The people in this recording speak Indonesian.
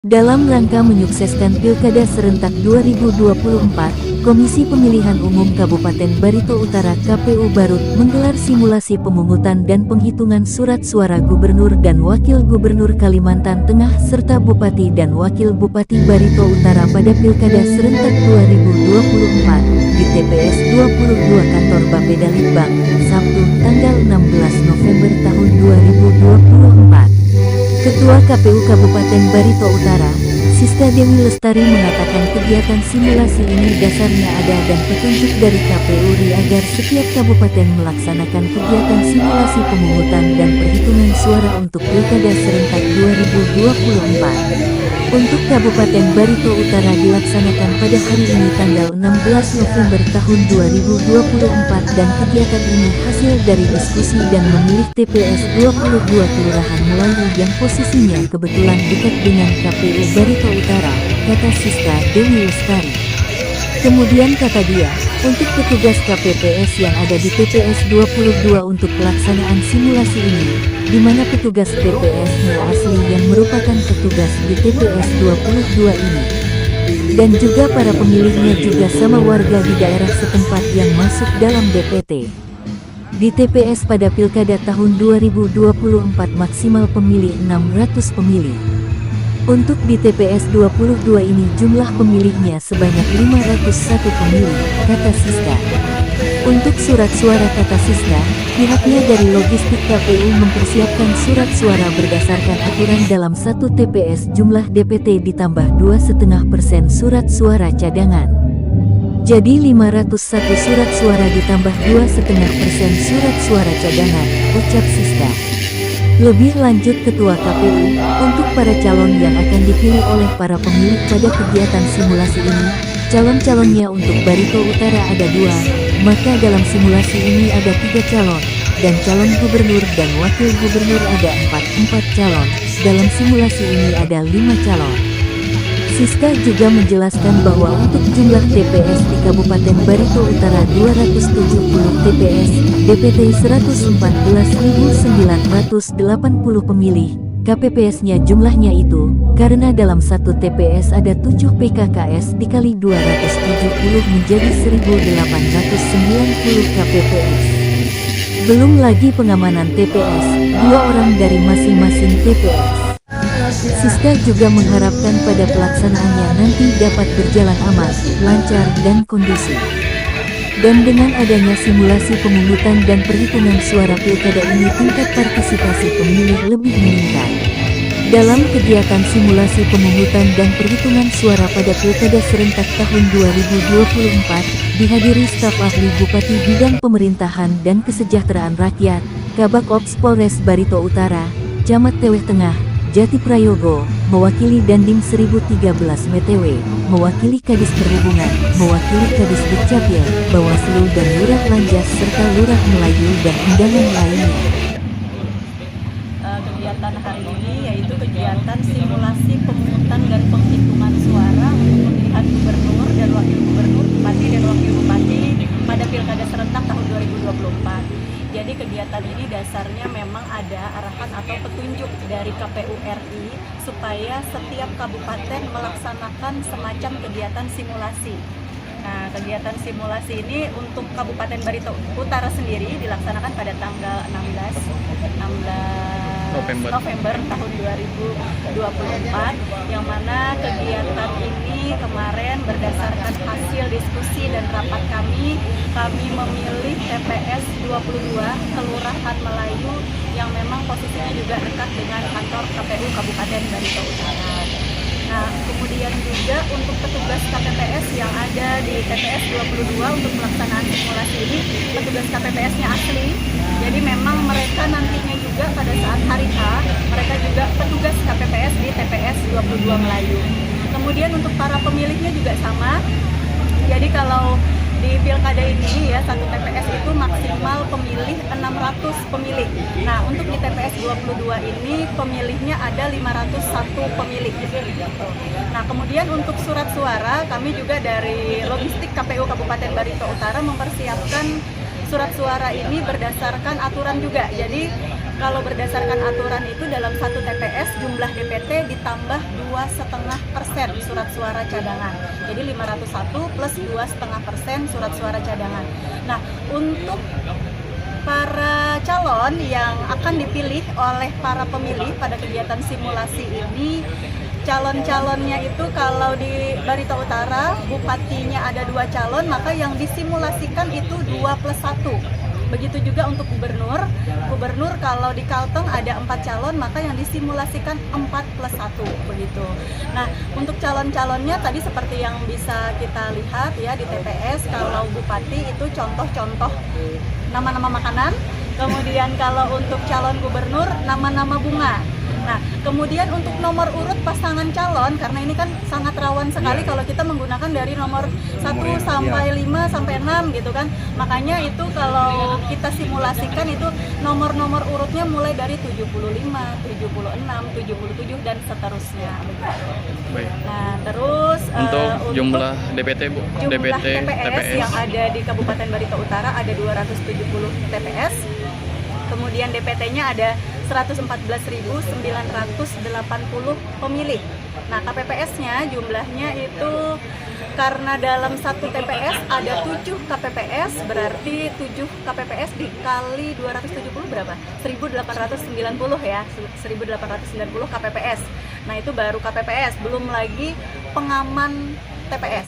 Dalam rangka menyukseskan Pilkada Serentak 2024, Komisi Pemilihan Umum Kabupaten Barito Utara (KPU Barut) menggelar simulasi pemungutan dan penghitungan surat suara Gubernur dan Wakil Gubernur Kalimantan Tengah serta Bupati dan Wakil Bupati Barito Utara pada Pilkada Serentak 2024 di TPS 22 Kantor Bapeda Litbang, Sabtu, tanggal 16 November tahun 2024. Ketua KPU Kabupaten Barito Utara, Siska Dewi Lestari mengatakan kegiatan simulasi ini dasarnya ada dan petunjuk dari KPURI agar setiap kabupaten melaksanakan kegiatan simulasi pemungutan dan perhitungan suara untuk Pilkada Serentak 2024. Untuk Kabupaten Barito Utara dilaksanakan pada hari ini tanggal 16 November tahun 2024 dan kegiatan ini hasil dari diskusi dan memilih TPS 22 Kelurahan Melayu yang posisinya kebetulan dekat dengan KPU Barito Utara, kata Siska Dewi Lestari. Kemudian kata dia, untuk petugas KPPS yang ada di TPS 22 untuk pelaksanaan simulasi ini, di mana petugas TPS asli yang merupakan petugas di TPS 22 ini. Dan juga para pemilihnya juga sama warga di daerah setempat yang masuk dalam DPT. Di TPS pada Pilkada tahun 2024 maksimal pemilih 600 pemilih. Untuk di TPS 22 ini jumlah pemilihnya sebanyak 501 pemilih, kata Siska. Untuk surat suara, kata Siska, pihaknya dari logistik KPU mempersiapkan surat suara berdasarkan aturan dalam satu TPS jumlah DPT ditambah 2,5% surat suara cadangan. Jadi 501 surat suara ditambah 2,5% surat suara cadangan, ucap Siska. Lebih lanjut Ketua KPU, untuk para calon yang akan dipilih oleh para pemilih pada kegiatan simulasi ini, calon-calonnya untuk Barito Utara ada 2, maka dalam simulasi ini ada 3 calon, dan calon gubernur dan wakil gubernur ada 4 calon, dalam simulasi ini ada 5 calon. Siska juga menjelaskan bahwa untuk jumlah TPS di Kabupaten Barito Utara 270 TPS, DPT 114.980 pemilih, KPPS-nya jumlahnya itu, karena dalam satu TPS ada 7 PKKS dikali 270 menjadi 1.890 KPPS. Belum lagi pengamanan TPS, 2 orang dari masing-masing TPS. Siska juga mengharapkan pada pelaksanaannya nanti dapat berjalan aman, lancar, dan kondusif. Dan dengan adanya simulasi pemungutan dan perhitungan suara pilkada ini tingkat partisipasi pemilih lebih meningkat. Dalam kegiatan simulasi pemungutan dan perhitungan suara pada Pilkada Serentak tahun 2024, dihadiri staf ahli Bupati Bidang Pemerintahan dan Kesejahteraan Rakyat, Kabak Ops Polres Barito Utara, Camat Teweh Tengah, Jati Prayogo, mewakili Dandim 1013 MTW, mewakili Kadis Perhubungan, mewakili Kadis Dukcapil, Bawaslu dan Lurah Lanjas serta Lurah Melayu dan undangan lainnya. Kegiatan hari ini yaitu kegiatan simulasi pemungutan dan penghitungan suara untuk pemilihan gubernur dan wakil gubernur, bupati dan wakil bupati pada Pilkada Serentak tahun 2024. Jadi kegiatan ini dasarnya memang ada arahan atau petunjuk dari KPU RI supaya setiap kabupaten melaksanakan semacam kegiatan simulasi. Nah, kegiatan simulasi ini untuk Kabupaten Barito Utara sendiri dilaksanakan pada tanggal 16 November tahun 2024, yang mana kegiatan ini kemarin berdasarkan hasil diskusi dan rapat kami memilih TPS 22 Kelurahan Melayu yang memang posisinya juga dekat dengan kantor KPU Kabupaten Barito Utara. Nah, kemudian juga untuk petugas KPPS yang ada di TPS 22 untuk pelaksanaan simulasi ini, petugas KPPS-nya asli. Jadi memang mereka nantinya juga pada saat hari H, mereka juga petugas KPPS di TPS 22 Melayu. Kemudian untuk para pemilihnya juga sama. Jadi kalau di pilkada ini ya, satu TPS itu maksimal pemilih 600 pemilih. Nah, untuk di TPS 22 ini pemilihnya ada 501 pemilih. Nah, kemudian untuk surat suara, kami juga dari logistik KPU Kabupaten Barito Utara mempersiapkan surat suara ini berdasarkan aturan juga. Jadi kalau berdasarkan aturan itu dalam satu TPS jumlah DPT ditambah 2,5% surat suara cadangan. Jadi 501 plus 2,5% surat suara cadangan. Nah, untuk para calon yang akan dipilih oleh para pemilih pada kegiatan simulasi ini, calon-calonnya itu kalau di Barito Utara, bupatinya ada 2 calon, maka yang disimulasikan itu 2+1. Begitu juga untuk gubernur. Gubernur kalau di Kalteng ada 4 calon, maka yang disimulasikan 4+1 begitu. Nah, untuk calon-calonnya tadi seperti yang bisa kita lihat ya di TPS, kalau bupati itu contoh-contoh nama-nama makanan. Kemudian kalau untuk calon gubernur nama-nama bunga. Nah, kemudian untuk nomor urut pasangan calon, karena ini kan sangat rawan sekali kalau kita menggunakan dari nomor 1 sampai 5 sampai 6 gitu kan. Makanya itu kalau kita simulasikan itu nomor-nomor urutnya mulai dari 75, 76, 77 dan seterusnya. Baik. Nah, terus Untuk jumlah DPT, Bu? jumlah DPT TPS yang ada di Kabupaten Barito Utara ada 270 TPS. Kemudian DPT-nya ada 114.980 pemilih. Nah, KPPS-nya jumlahnya itu karena dalam satu TPS ada 7 KPPS, berarti 7 KPPS dikali 270 berapa? 1.890 ya, 1.890 KPPS. Nah, itu baru KPPS, belum lagi pengaman TPS.